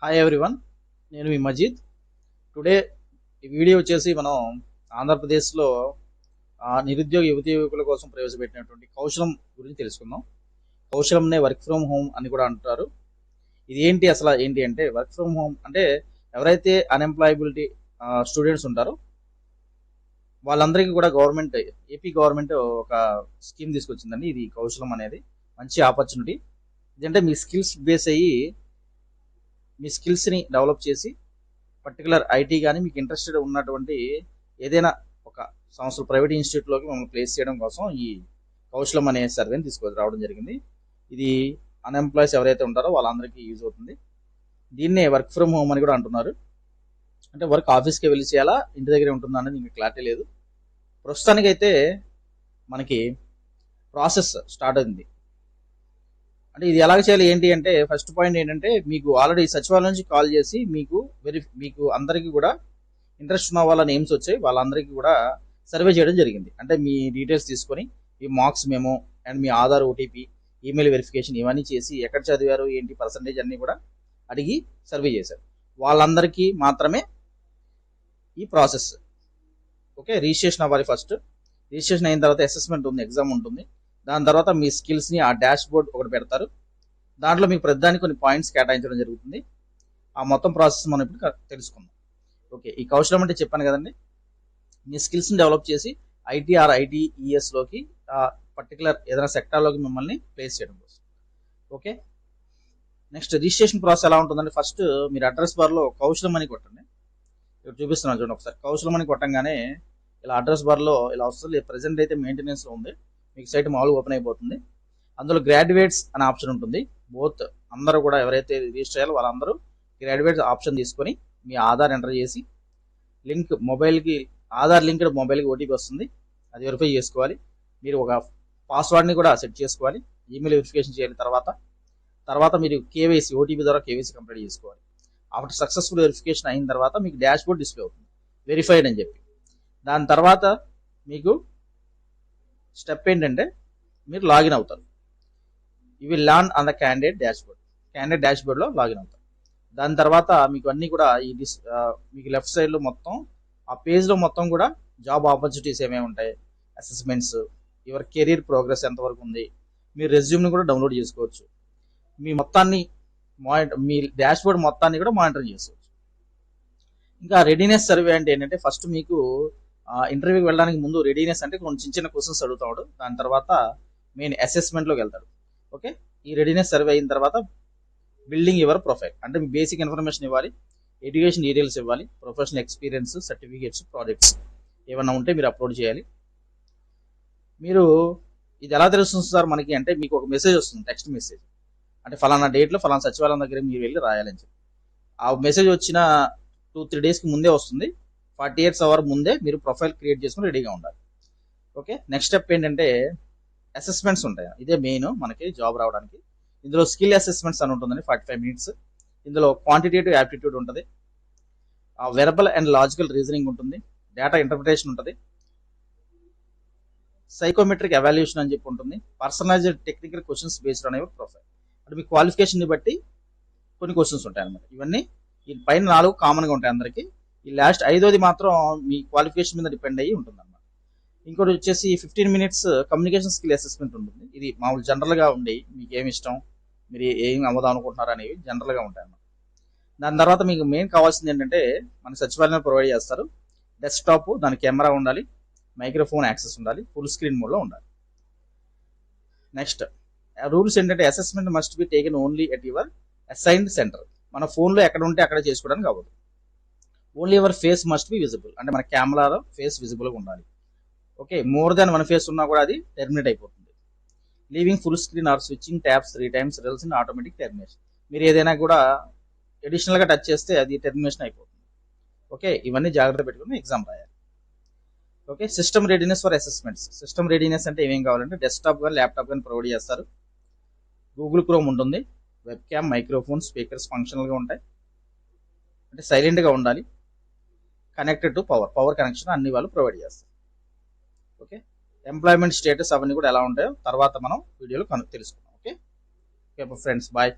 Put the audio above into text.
Hi everyone, నేను మీ మజీద్. Today ఈ video వచ్చేసి మనం ఆంధ్రప్రదేశ్లో నిరుద్యోగ యువతీ యువకుల కోసం ప్రవేశపెట్టినటువంటి కౌశలం గురించి తెలుసుకుందాం. కౌశలంనే వర్క్ ఫ్రమ్ హోమ్ అని కూడా అంటారు. ఇది ఏంటి అసలు ఏంటి అంటే, వర్క్ ఫ్రమ్ హోమ్ అంటే ఎవరైతే అన్ఎంప్లాయబిలిటీ స్టూడెంట్స్ ఉంటారో వాళ్ళందరికీ కూడా ఏపీ గవర్నమెంట్ ఒక స్కీమ్ తీసుకొచ్చిందండి. ఇది కౌశలం అనేది మంచి ఆపర్చునిటీ. ఇదంటే మీ స్కిల్స్ బేస్ అయ్యి మీ స్కిల్స్ని డెవలప్ చేసి పర్టికులర్ ఐటీ కానీ మీకు ఇంట్రెస్టెడ్ ఉన్నటువంటి ఏదైనా ఒక సంస్థలు ప్రైవేట్ ఇన్స్టిట్యూట్లోకి మమ్మల్ని ప్లేస్ చేయడం కోసం ఈ కౌశలం అనే సర్వేని రావడం జరిగింది. ఇది అన్ఎంప్లాయీస్ ఎవరైతే ఉంటారో వాళ్ళందరికీ యూజ్ అవుతుంది. దీన్నే వర్క్ ఫ్రమ్ హోమ్ అని కూడా అంటున్నారు. అంటే వర్క్ ఆఫీస్కి వెళ్ళి చేయాలా, ఇంటి దగ్గరే ఉంటుందా అనేది మీకు క్లారిటీ లేదు. ప్రస్తుతానికైతే మనకి ప్రాసెస్ స్టార్ట్ అయింది. అంటే ఇది ఎలాగ చేయాలి ఏంటి అంటే, ఫస్ట్ పాయింట్ ఏంటంటే, మీకు ఆల్రెడీ సచివాలయం నుంచి కాల్ చేసి మీకు అందరికీ కూడా ఇంట్రెస్ట్ ఉన్న వాళ్ళ నేమ్స్ వచ్చాయి. వాళ్ళందరికీ కూడా సర్వే చేయడం జరిగింది. అంటే మీ డీటెయిల్స్ తీసుకొని మీ మార్క్స్ మెమో అండ్ మీ ఆధార్ ఓటీపీ ఈమెయిల్ వెరిఫికేషన్ ఇవన్నీ చేసి ఎక్కడ చదివారు ఏంటి పర్సంటేజ్ అన్నీ కూడా అడిగి సర్వే చేశారు. వాళ్ళందరికీ మాత్రమే ఈ ప్రాసెస్. ఓకే, రిజిస్ట్రేషన్ అవ్వాలి. ఫస్ట్ రిజిస్ట్రేషన్ అయిన తర్వాత అసెస్మెంట్ ఉంది, ఎగ్జామ్ ఉంటుంది. దాని తర్వాత మీ స్కిల్స్ని ఆ డాష్ బోర్డ్ ఒకటి పెడతారు. దాంట్లో మీకు ప్రతిదానికి కొన్ని పాయింట్స్ కేటాయించడం జరుగుతుంది. ఆ మొత్తం ప్రాసెస్ మనం ఇప్పుడు తెలుసుకుందాం. ఓకే, ఈ కౌశలం అంటే చెప్పాను కదండి, మీ స్కిల్స్ని డెవలప్ చేసి ఐటీఈఎస్లోకి పర్టికులర్ ఏదైనా సెక్టార్లోకి మిమ్మల్ని ప్లేస్ చేయడం కోసం. ఓకే, నెక్స్ట్ రిజిస్ట్రేషన్ ప్రాసెస్ ఎలా ఉంటుందంటే, ఫస్ట్ మీరు అడ్రస్ బార్లో కౌశలం అని కొట్టండి. ఇక్కడ చూపిస్తున్నాను చూడండి ఒకసారి. కౌశలం అని కొట్టంగానే ఇలా అడ్రస్ బార్లో ఇలా వస్తుంది. ప్రజెంట్ అయితే మెయింటెనెన్స్లో ఉంది. మీకు సైట్ మామూలుగా ఓపెన్ అయిపోతుంది. అందులో గ్రాడ్యుయేట్స్ అనే ఆప్షన్ ఉంటుంది. బోత్ అందరూ కూడా ఎవరైతే రిజిస్టర్ అయ్యారో వాళ్ళందరూ గ్రాడ్యుయేట్స్ ఆప్షన్ తీసుకొని మీ ఆధార్ ఎంటర్ చేసి ఆధార్ లింక్డ్ మొబైల్కి ఓటీపీ వస్తుంది, అది వెరిఫై చేసుకోవాలి. మీరు ఒక పాస్వర్డ్ని కూడా సెట్ చేసుకోవాలి. ఈమెయిల్ వెరిఫికేషన్ చేయాలి. తర్వాత మీరు కేవైసీ ఓటీపీ ద్వారా కేవైసీ కంప్లీట్ చేసుకోవాలి. ఆఫ్టర్ సక్సెస్ఫుల్ వెరిఫికేషన్ అయిన తర్వాత మీకు డాష్ బోర్డ్ డిస్ప్లే అవుతుంది, వెరిఫైడ్ అని చెప్పి. దాని తర్వాత మీకు స్టెప్ ఏంటంటే, మీరు లాగిన్ అవుతారు. ఇవి land on the candidate dash బోర్డ్లో లాగిన్ అవుతారు. దాని తర్వాత మీకు అన్నీ కూడా మీకు లెఫ్ట్ సైడ్లో మొత్తం ఆ పేజ్లో మొత్తం కూడా జాబ్ ఆపర్చునిటీస్ ఏమేమి ఉంటాయి, అసెస్మెంట్స్, యువర్ కెరీర్ ప్రోగ్రెస్ ఎంతవరకు ఉంది, మీ రెజ్యూమ్ని కూడా డౌన్లోడ్ చేసుకోవచ్చు. మీ డాష్ బోర్డ్ మొత్తాన్ని కూడా మానిటర్ చేసుకోవచ్చు. ఇంకా రెడీనెస్ సర్వే అంటే ఏంటంటే, ఫస్ట్ మీకు ఇంటర్వ్యూకి వెళ్ళడానికి ముందు రెడీనెస్ అంటే కొన్ని చిన్న క్వశ్చన్స్ అడుగుతాడు. దాని తర్వాత మెయిన్ అసెస్మెంట్లోకి వెళ్తాడు. ఓకే, ఈ రెడీనెస్ సర్వే అయిన తర్వాత బిల్డింగ్ యువర్ ప్రొఫైల్ అంటే మీ బేసిక్ ఇన్ఫర్మేషన్ ఇవ్వాలి, ఎడ్యుకేషన్ డీటెయిల్స్ ఇవ్వాలి, ప్రొఫెషనల్ ఎక్స్పీరియన్స్, సర్టిఫికేట్స్, ప్రాజెక్ట్స్ ఏమన్నా ఉంటే మీరు అప్లోడ్ చేయాలి. మీరు ఇది ఎలా తెలుస్తుంది సార్ మనకి అంటే, మీకు ఒక మెసేజ్ వస్తుంది, టెక్స్ట్ మెసేజ్. అంటే ఫలానా డేట్లో ఫలానా సచివాలయం దగ్గర మీరు వెళ్ళి రాయాలని చెప్పి. ఆ మెసేజ్ వచ్చిన 2-3 డేస్కి ముందే వస్తుంది. 48 hours ముందే మీరు ప్రొఫైల్ క్రియేట్ చేసుకుని రెడీగా ఉండాలి. ఓకే, నెక్స్ట్ స్టెప్ ఏంటంటే, అసెస్మెంట్స్ ఉంటాయి. ఇదే మెయిన్ మనకి జాబ్ రావడానికి. ఇందులో స్కిల్ అసెస్మెంట్స్ అని ఉంటుందండి, 45 minutes. ఇందులో క్వాంటిటేటివ్ యాప్టిట్యూడ్ ఉంటుంది, వెర్బల్ అండ్ లాజికల్ రీజనింగ్ ఉంటుంది, డేటా ఇంటర్ప్రిటేషన్ ఉంటుంది, సైకోమెట్రిక్ ఎవాల్యుయేషన్ అని చెప్పి ఉంటుంది, పర్సనలైజ్డ్ టెక్నికల్ క్వశ్చన్స్ బేస్డ్ అనేవి ప్రొఫైల్. అంటే మీ క్వాలిఫికేషన్ని బట్టి కొన్ని క్వశ్చన్స్ ఉంటాయి అన్నమాట. ఇవన్నీ ఈ పైన 4 కామన్గా ఉంటాయి అందరికీ. ఈ లాస్ట్ 5వది మాత్రం మీ క్వాలిఫికేషన్ మీద డిపెండ్ అయ్యి ఉంటుంది అన్నమాట. ఇంకోటి వచ్చేసి 15 minutes కమ్యూనికేషన్ స్కిల్ అసెస్మెంట్ ఉంటుంది. ఇది మామూలు జనరల్గా ఉండి మీకు ఏమి ఇష్టం, మీరు ఏం అవ్వదాం అనుకుంటున్నారు అనేవి జనరల్గా ఉంటాయి అన్నమాట. దాని తర్వాత మీకు మెయిన్ కావాల్సింది ఏంటంటే, మన సచివాలయం ప్రొవైడ్ చేస్తారు డెస్క్టాప్, దాని కెమెరా ఉండాలి, మైక్రోఫోన్ యాక్సెస్ ఉండాలి, ఫుల్ స్క్రీన్ మోడ్లో ఉండాలి. నెక్స్ట్ రూల్స్ ఏంటంటే, assessment must be taken only at your assigned centre. మన ఫోన్లో ఎక్కడ ఉంటే అక్కడ చేసుకోవడానికి అవ్వదు. Only your face must be visible, అంటే మన కెమెరాలో ఫేస్ విజిబుల్గా ఉండాలి. ఓకే, మోర్ దాన్ 1 ఫేస్ ఉన్నా కూడా అది టెర్మినేట్ అయిపోతుంది. Leaving full screen or switching tabs 3 times results in automatic termination. మీరు ఏదైనా కూడా అడిషనల్గా టచ్ చేస్తే అది టెర్మినేషన్ అయిపోతుంది. ఓకే, ఇవన్నీ జాగ్రత్త పెట్టుకుని ఎగ్జామ్ రాయాలి. Okay, system readiness for assessments. System readiness అంటే ఏమేం కావాలంటే, డెస్క్టాప్ కానీ ల్యాప్టాప్ కానీ ప్రొవైడ్ చేస్తారు, గూగుల్ క్రోమ్ ఉంటుంది, వెబ్ క్యామ్, మైక్రోఫోన్, స్పీకర్స్ ఫంక్షనల్గా ఉంటాయి, అంటే సైలెంట్గా ఉండాలి, కనెక్టెడ్ టు పవర్ కనెక్షన్ అన్ని వాళ్ళు ప్రొవైడ్ చేస్తారు. ఓకే, ఎంప్లాయ్మెంట్ స్టేటస్ అవన్నీ కూడా ఎలా ఉంటాయో తర్వాత మనం వీడియోలో తెలుసుకుందాం. Okay, friends, bye.